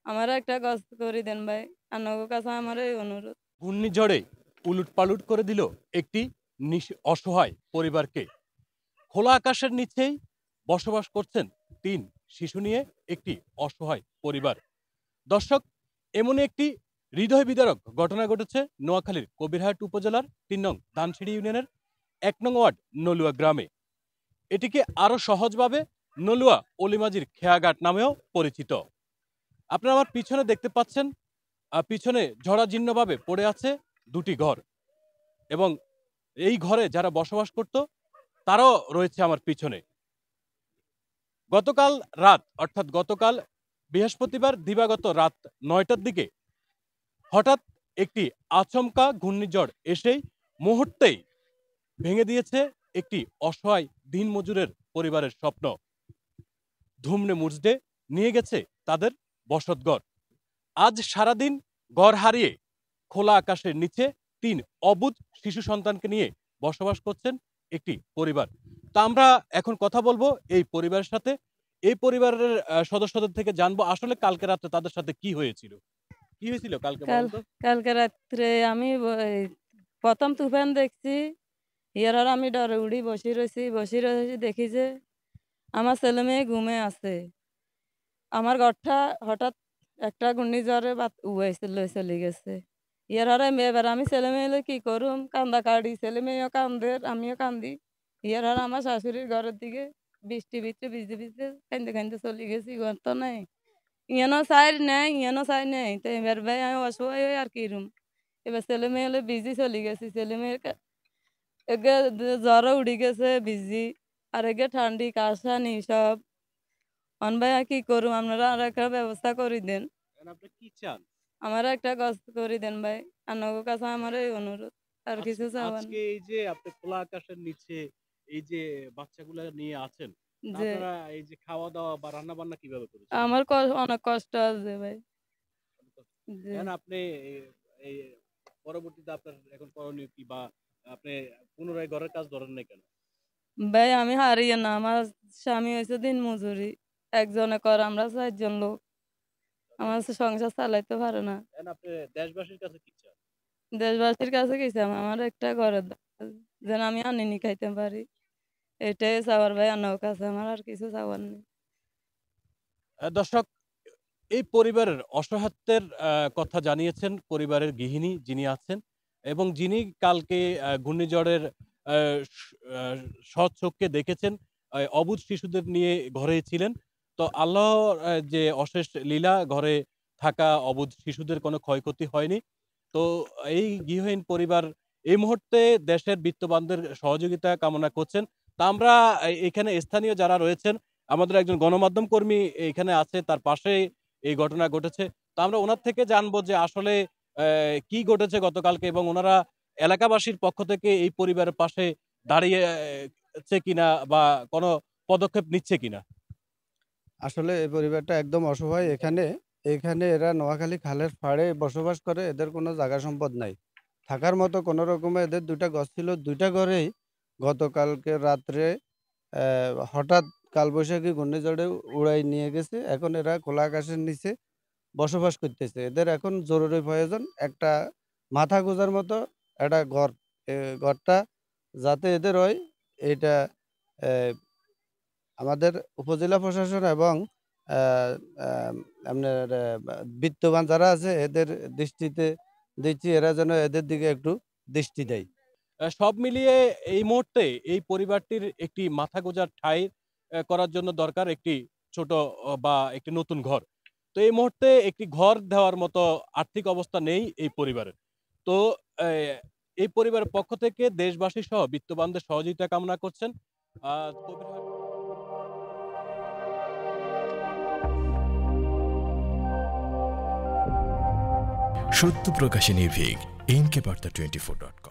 আমার একটা কাজ করে দেন ভাই, আপনার কাছে আমার এই অনুরোধ। ঘূর্ণিঝড়ে উলুটপালুট করে দিল একটি অসহায় পরিবারকে। খোলা আকাশের নিচেই বসবাস করছেন ৩ শিশু নিয়ে একটি অসহায় পরিবার। দর্শক, এমনই একটি হৃদয় বিদারক ঘটনা ঘটেছে নোয়াখালীর কবিরহাট উপজেলার ৩ নং ধানসিঁড়ি ইউনিয়নের ১ নং ওয়ার্ড নলুয়া গ্রামে। এটিকে আরো সহজভাবে নলুয়া অলিমাজির খেয়াঘাট নামেও পরিচিত। আপনারা আমার পিছনে দেখতে পাচ্ছেন, পিছনে জরাজীর্ণভাবে পড়ে আছে ২টি ঘর, এবং এই ঘরে যারা বসবাস করত তারাও রয়েছে আমার পিছনে। গতকাল রাত, অর্থাৎ গতকাল বৃহস্পতিবার দিবাগত রাত ৯টার দিকে হঠাৎ একটি আচমকা ঘূর্ণিঝড় এসেই মুহূর্তেই ভেঙে দিয়েছে একটি অসহায় দিনমজুরের পরিবারের স্বপ্ন। ধুমড়ে মুচড়ে নিয়ে গেছে তাদের বসতঘর। আজ সারাদিন ঘর হারিয়ে খোলা আকাশের নিচে ৩ অবুঝ শিশু সন্তানকে নিয়ে বসবাস করছেন একটি পরিবার। তো আমরা এখন কথা বলবো এই পরিবারের সাথে। এই পরিবারের সদস্যদের থেকে জানবো আসলে কালকে রাতে তাদের সাথে কি হয়েছিল। কি হয়েছিল কালকে কাল বলেন তো? কালকে রাত্রে আমি প্রথম তুফান দেখছি। ইয়ার আমি ডরে উড়ি বসে রয়েছি দেখি যে আমার ছেলে মেয়ে ঘুমে আছে। আমার ঘরটা হঠাৎ একটা ঘূর্ণিঝড়ে উড়াইছিল, চলে গেছে। এবার আমি ছেলে মেয়ে কি করুম, কান্দা কাড়ি, ছেলে মেয়েও কান্দে, আমিও কান্দি। আমার শাশুড়ির ঘরের দিকে বৃষ্টি ভিজতে ভিজতে ভিজতে কান্দতে কান্দতে চলে গেছি। ঘর তো নাই, ইয়ানো চাই নাই। তো এবার ভাই আমি অসহায় হয়ে আর কি রুম। এবার ছেলে মেয়ে হলে বিজি চলে গেছি। ছেলে মেয়ের এগে জ্বরও উড়ে গেছে বিজি, আর এগে ঠান্ডি কাশানি সব। ভাই আর কি করুম, আপনারা আর একটা ব্যবস্থা করে দেন। আপনি কি চান? আমার একটা কাজ করে দেন ভাই, আপনার কাছে আমার এই অনুরোধ, আর কিছু চাওয়ান। আজকে এই যে আপনি খোলা আকাশের নিচে এই যে বাচ্চাগুলা নিয়ে আছেন, যে আপনারা এই যে খাওয়া দাওয়া বা রান্না বান্না কিভাবে করেছেন? আমার অনেক কষ্ট আছে ভাই। যে এখন আপনি এই পরবর্তীতে আপনার এখন করণীয় কি, বা আপনি পুনরায় ঘরের কাজ ধরেন নাই কেন? ভাই আমি হারিয়ে না, আমার স্বামী হয়েছে দিন মজুরি, একজনে কর, আমরা 4 জন লোক। আমার সংসার চালাইতে পারে না। এখন আপনি দেশবাসীর কাছে কি চান? দেশবাসীর কাছে গেছি আমার একটা ঘরের দরকার, যেন আমি আনিনি খাইতে পারি। এটাই চাওয়ার ভাই, আপনার কাছে আমার আর কিছু চাওয়ার নেই। দর্শক, এই পরিবারের অসহায়ত্বের কথা জানিয়েছেন পরিবারের গৃহিণী যিনি আছেন, এবং যিনি কালকে ঘূর্ণিঝড়ের সচক্ষে দেখেছেন অবুঝ শিশুদের নিয়ে ঘরে ছিলেন। তো আল্লাহর যে অশেষ লীলা, ঘরে থাকা অবুঝ শিশুদের কোনো ক্ষয়ক্ষতি হয়নি। তো এই গৃহহীন পরিবার এই মুহূর্তে দেশের বিত্তবানদের সহযোগিতা কামনা করছেন। তা আমরা এখানে স্থানীয় যারা রয়েছেন, আমাদের একজন গণমাধ্যম কর্মী এখানে আছে, তার পাশে এই ঘটনা ঘটেছে। তো আমরা ওনার থেকে জানবো যে আসলে কি ঘটেছে গতকালকে, এবং ওনারা এলাকাবাসীর পক্ষ থেকে এই পরিবারের পাশে দাঁড়িয়েছে কিনা বা কোনো পদক্ষেপ নিচ্ছে কিনা। আসলে এই পরিবারটা একদম অসহায়। এখানে এখানে এরা নোয়াখালী খালের পাড়ে বসবাস করে। এদের কোনো জায়গা সম্পদ নাই। থাকার মতো কোনো রকমে এদের ২টা ঘর ছিল। ২টা ঘরেই গতকালকে রাত্রে হঠাৎ কালবৈশাখী ঘূর্ণিঝড়ে উড়াই নিয়ে গেছে। এখন এরা খোলা আকাশের নিচে বসবাস করতেছে। এদের এখন জরুরি প্রয়োজন একটা মাথা গোঁজার মতো একটা ঘর। ঘরটা যাতে এদের হয়, এইটা আমাদের উপজেলা প্রশাসন এবং আপনার বিত্তবান যারা আছে এদের দৃষ্টিতে দিচ্ছি, এরা যেন এদের দিকে একটু দৃষ্টি দেয়। সব মিলিয়ে এই মুহূর্তে এই পরিবারটির একটি মাথা গোঁজার ঠাঁই করার জন্য দরকার একটি ছোট বা একটি নতুন ঘর। তো এই মুহূর্তে একটি ঘর দেওয়ার মতো আর্থিক অবস্থা নেই এই পরিবারের। তো এই পরিবারের পক্ষ থেকে দেশবাসী সহ বিত্তবানদের সহযোগিতা কামনা করছেন। কবিরহাট সত্য প্রকাশে নির্ভীক, এনকে বার্তা 24.com।